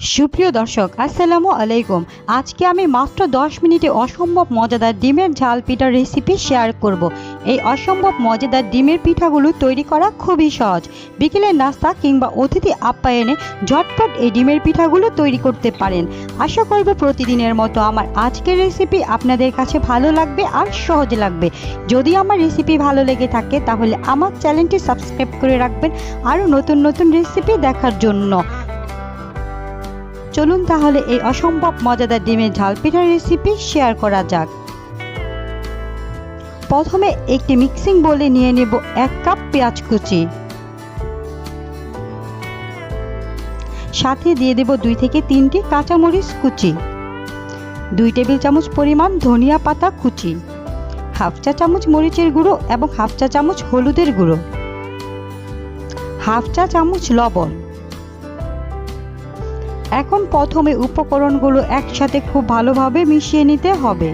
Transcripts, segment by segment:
সুপ্রিয় দর্শক আসসালামু আলাইকুম। আজকে আমি মাত্র 10 মিনিটে অসম্ভব মজাদার ডিমের ঝাল পিঠার রেসিপি শেয়ার করব। এই অসম্ভব মজাদার ডিমের পিঠাগুলো তৈরি করা খুবই সহজ। বিকেলের নাস্তা কিংবা অতিথি আপ্যায়নে ঝটপট এই ডিমের পিঠাগুলো তৈরি করতে পারেন। আশা করব প্রতিদিনের মতো আমার আজকের রেসিপি আপনাদের কাছে ভালো লাগবে আর সহজ লাগবে। যদি আমার রেসিপি ভালো লেগে থাকে তাহলে আমার চ্যানেলটি সাবস্ক্রাইব করে রাখবেন আরও নতুন নতুন রেসিপি দেখার জন্য। চলুন তাহলে এই অসম্ভব মজাদার ডিমের ঝাল পিঠার রেসিপি শেয়ার করা যাক। প্রথমে একটি মিক্সিং বোলে নিয়ে নেব 1 কাপ পেঁয়াজ কুচি, সাথে দিয়ে দেব 2 থেকে 3টি কাঁচামরিচ কুচি, 2 টেবিল চামচ পরিমাণ ধনিয়া পাতা কুচি, হাফ চা চামচ মরিচের গুঁড়ো এবং হাফ চা চামচ হলুদের গুঁড়ো, হাফ চা চামচ লবণ। এখন প্রথমে উপকরণগুলো একসাথে খুব ভালোভাবে মিশিয়ে নিতে হবে।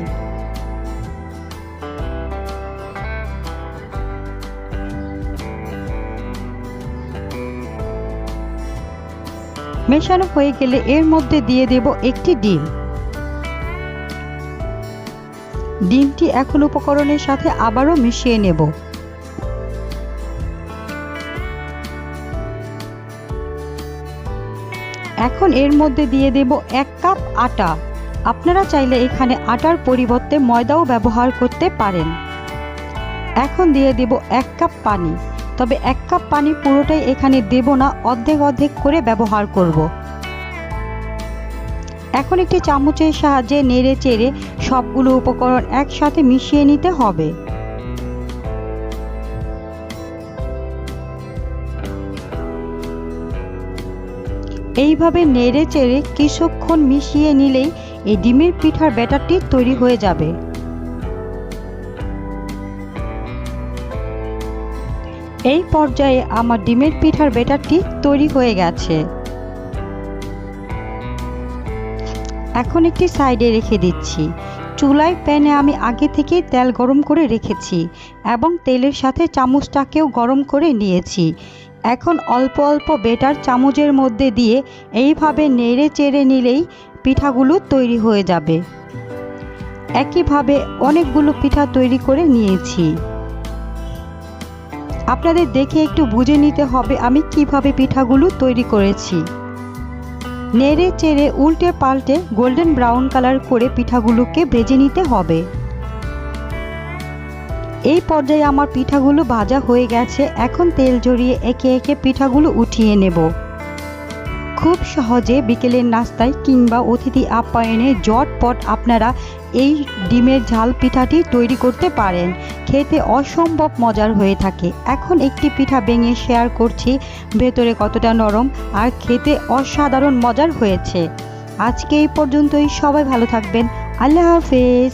মেশানো হয়ে গেলে এর মধ্যে দিয়ে দেব একটি ডিম। ডিমটি এখন উপকরণের সাথে আবারও মিশিয়ে নেব। এখন এর মধ্যে দিয়ে দেব 1 কাপ আটা। আপনারা চাইলে এখানে আটার পরিবর্তে ময়দাও ব্যবহার করতে পারেন। এখন দিয়ে দেব 1 কাপ পানি, তবে 1 কাপ পানি পুরোটাই এখানে দেব না, অর্ধেক অর্ধেক করে ব্যবহার করব। এখন একটি চামচের সাহায্যে নেড়ে চেড়ে সবগুলো উপকরণ একসাথে মিশিয়ে নিতে হবে। এইভাবে নেড়ে চেড়ে কিছুক্ষণ মিশিয়ে নিলেই এই ডিমের পিঠার ব্যাটারটি তৈরি হয়ে যাবে। এই পর্যায়ে আমার ডিমের পিঠার ব্যাটারটি তৈরি হয়ে গেছে। এখন একটি সাইডে রেখে দিচ্ছি। চুলায় প্যানে আমি আগে থেকেই তেল গরম করে রেখেছি এবং তেলের সাথে চামচটাকেও গরম করে নিয়েছি। এখন অল্প অল্প ব্যাটার চামচের মধ্যে দিয়ে এইভাবে নেড়ে চেড়ে নিলেই পিঠাগুলো তৈরি হয়ে যাবে। একইভাবে অনেকগুলো পিঠা তৈরি করে নিয়েছি। আপনাদের দেখে একটু বুঝে নিতে হবে আমি কিভাবে পিঠাগুলো তৈরি করেছি। নেড়ে চেড়ে উল্টে পাল্টে গোল্ডেন ব্রাউন কালার করে পিঠাগুলোকে ভেজে নিতে হবে। এই পর্যায়ে আমার পিঠাগুলো ভাজা হয়ে গেছে। এখন তেল ঝরিয়ে একে একে পিঠাগুলো উঠিয়ে নেব। খুব সহজে বিকেলের নাস্তায় কিংবা অতিথি আপ্যায়নে ঝটপট আপনারা এই ডিমের ঝাল পিঠাটি তৈরি করতে পারেন। খেতে অসম্ভব মজার হয়ে থাকে। এখন একটি পিঠা ভেঙে শেয়ার করছি, ভেতরে কতটা নরম আর খেতে অসাধারণ মজার হয়েছে। আজকে এই পর্যন্তই। সবাই ভালো থাকবেন। আল্লাহ হাফেজ।